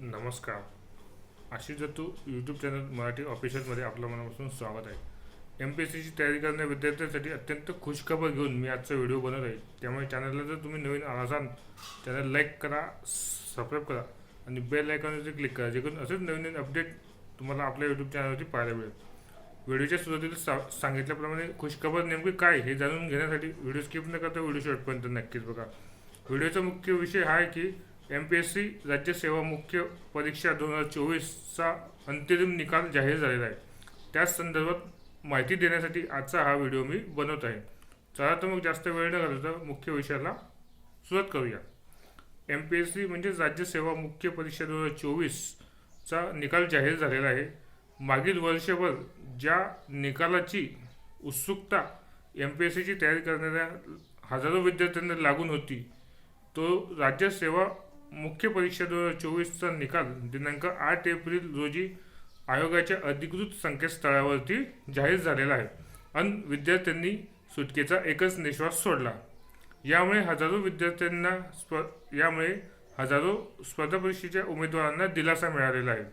नमस्कार. Ashish Dattu YouTube channel Marathi ऑफिशियलमध्ये आपलं मनापासून स्वागत आहे. MPSCची तयारी करणाऱ्या विद्यार्थ्यांसाठी अत्यंत खुशखबर घेऊन मी आजचा व्हिडिओ बनवत आहे. त्यामुळे चॅनलला जर तुम्ही नवीन असाल चॅनल लाईक करा, सबस्क्राईब करा आणि बेल आयकॉनवरती क्लिक करा, जेणेकरून असेच नवीन नवीन अपडेट तुम्हाला आपल्या यूट्यूब चॅनलवरती पाहायला मिळेल. व्हिडिओच्या सुरुवातीला सांगितल्याप्रमाणे खुशखबर नेमकी काय हे जाणून घेण्यासाठी व्हिडिओ स्किप न करता व्हिडिओ शेवटपर्यंत नक्कीच बघा. व्हिडिओचा मुख्य विषय हा आहे की MPSC राज्य सेवा मुख्य परीक्षा 2024चा अंतिम निकाल जाहीर झालेला आहे. त्याच संदर्भात माहिती देण्यासाठी आजचा हा व्हिडिओ मी बनवत आहे. चला तर मग जास्त वेळ न घालवता मुख्य विषयाला सुरुवात करूया. MPSC म्हणजे राज्य सेवा मुख्य परीक्षा 2024चा निकाल जाहीर झालेला आहे. मागील वर्षभर ज्या निकालाची उत्सुकता MPSCची तयारी करणाऱ्या हजारो विद्यार्थ्यांना लागून होती, तो राज्य सेवा मुख्य परीक्षा 2024चा निकाल दिनांक 8 एप्रिल रोजी आयोगाच्या अधिकृत संकेतस्थळावरती जाहीर झालेला आहे आणि विद्यार्थ्यांनी सुटकेचा एकच निश्वास सोडला. यामुळे हजारो स्पर्धा परीक्षेच्या उमेदवारांना दिलासा मिळालेला आहे.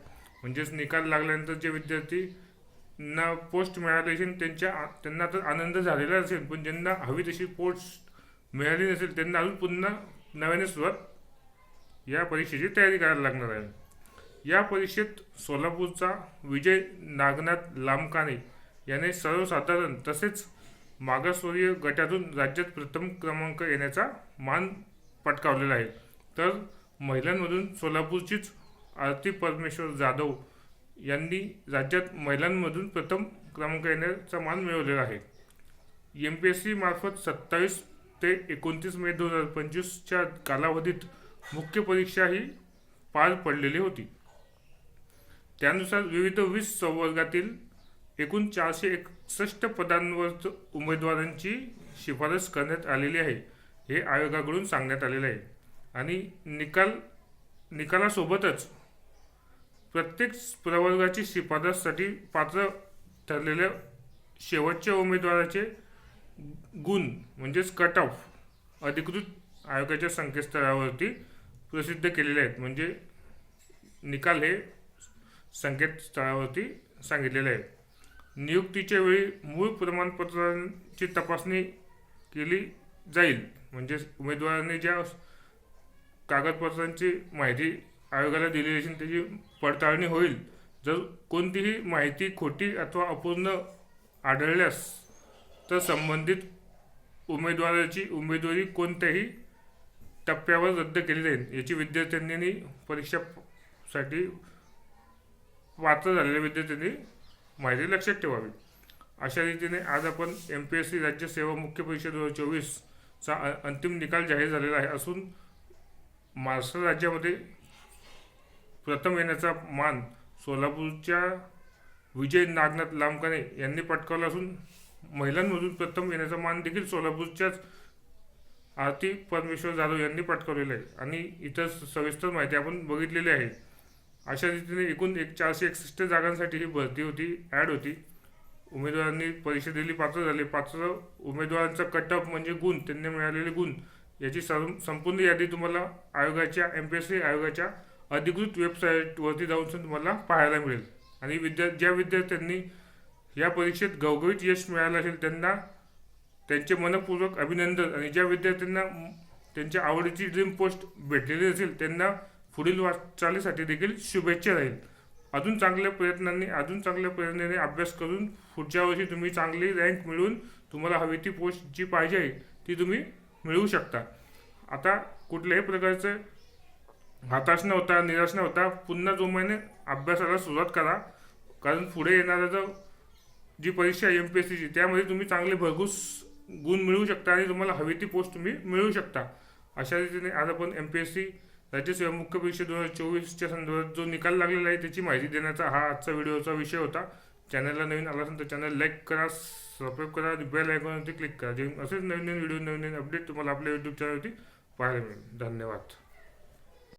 म्हणजेच निकाल लागल्यानंतर जे विद्यार्थ्यांना पोस्ट मिळाली असेल त्यांना तर आनंद झालेला असेल, पण ज्यांना हवी तशी पोस्ट मिळाली नसेल त्यांना अजून पुन्हा नव्याने सुरुवात या परीक्षेची तयारी करायला लागणार आहे. या परीक्षेत सोलापूरचा विजय नागनाथ लामकाने याने सर्वसाधारण तसेच मागासवर्गीय गटातून राज्यात प्रथम क्रमांक येण्याचा मान पटकावलेला आहे. तर महिलांमधून सोलापूरचीच आरती परमेश्वर जाधव यांनी राज्यात महिलांमधून प्रथम क्रमांक येण्याचा मान मिळवलेला आहे. MPSC मार्फत 27 ते 29 मे 2025च्या कालावधीत मुख्य परीक्षा ही पार पडलेली होती. त्यानुसार विविध 20 संवर्गातील एकूण 461 पदांवर उमेदवारांची शिफारस करण्यात आलेली आहे, हे आयोगाकडून सांगण्यात आलेले आहे. आणि निकालासोबतच प्रत्येक प्रवर्गाची शिफारससाठी पात्र ठरलेल्या शेवटच्या उमेदवाराचे गुण म्हणजेच कट ऑफ अधिकृत आयोगाच्या संकेतस्थळावरती प्रसिद्ध केलेले आहेत. म्हणजे निकाल हे संकेतस्थळावरती सांगितलेले आहे. नियुक्तीच्या वेळी मूळ प्रमाणपत्रांची तपासणी केली जाईल. म्हणजे उमेदवारांनी ज्या कागदपत्रांची माहिती आयोगाला दिलेली असेल त्याची पडताळणी होईल. जर कोणतीही माहिती खोटी अथवा अपूर्ण आढळल्यास तर संबंधित उमेदवाराची उमेदवारी कोणत्याही टप्प्यावर रद्द केली जाईल. याची विद्यार्थ्यांनी परीक्षेसाठी पात्र झालेल्या विद्यार्थ्यांनी माहिती लक्षात ठेवावी. अशा रीतीने आज आपण MPSC राज्य सेवा मुख्य परीक्षा 2024चा अंतिम निकाल जाहीर झालेला आहे असून महाराष्ट्र राज्यामध्ये प्रथम येण्याचा मान सोलापूरच्या विजय नागनाथ लामकाने यांनी पटकावला असून महिलांमधून प्रथम येण्याचा मान देखील सोलापूरच्याच आरती परमेश्वर जाधव यांनी पटकावलेला आहे. आणि इतर सविस्तर माहिती आपण बघितलेली आहे. अशा रीतीने एकूण 461 जागांसाठी ही भरती ॲड होती. उमेदवारांनी परीक्षा दिली, पात्र झाले. पात्र उमेदवारांचा कट ऑफ म्हणजे गुण, त्यांनी मिळालेले गुण याची संपूर्ण यादी तुम्हाला MPSC आयोगाच्या अधिकृत वेबसाईटवरती जाऊन तुम्हाला पाहायला मिळेल. आणि ज्या विद्यार्थ्यांनी या परीक्षेत घवघवीत यश मिळालं असेल त्यांना त्यांचे मनपूर्वक अभिनंदन. आणि ज्या विद्यार्थ्यांना त्यांच्या आवडीची ड्रीम पोस्ट भेटलेली असेल त्यांना पुढील वाटचालीसाठी देखील शुभेच्छा राहील. अजून चांगल्या प्रयत्नाने अभ्यास करून पुढच्या वर्षी तुम्ही चांगली रँक मिळवून तुम्हाला हवी ती पोस्ट जी पाहिजे आहे ती तुम्ही मिळवू शकता. आता कुठल्याही प्रकारचं हताश न होता, निराश न होता पुन्हा जोमाने अभ्यासाला सुरुवात करा. कारण पुढे येणाऱ्या जी परीक्षा आहे MPSCची त्यामध्ये तुम्ही चांगले भरघोस गुण मिळवू शकता आणि तुम्हाला हवी ती पोस्ट तुम्ही मिळवू शकता. अशा रीतीने आज आपण MPSC राज्य सेवा मुख्य परीक्षा 2024च्या संदर्भात जो निकाल लागलेला आहे त्याची माहिती देण्याचा हा आजचा व्हिडिओचा विषय होता. चॅनलला नवीन आला असेल तर चॅनल लाईक करा, सबस्क्राईब करा आणि बेल आयकॉनवरती क्लिक करा. असेच नवीन व्हिडिओ, नवीन अपडेट तुम्हाला आपल्या यूट्यूब चॅनलवरती पाहायला मिळेल. धन्यवाद.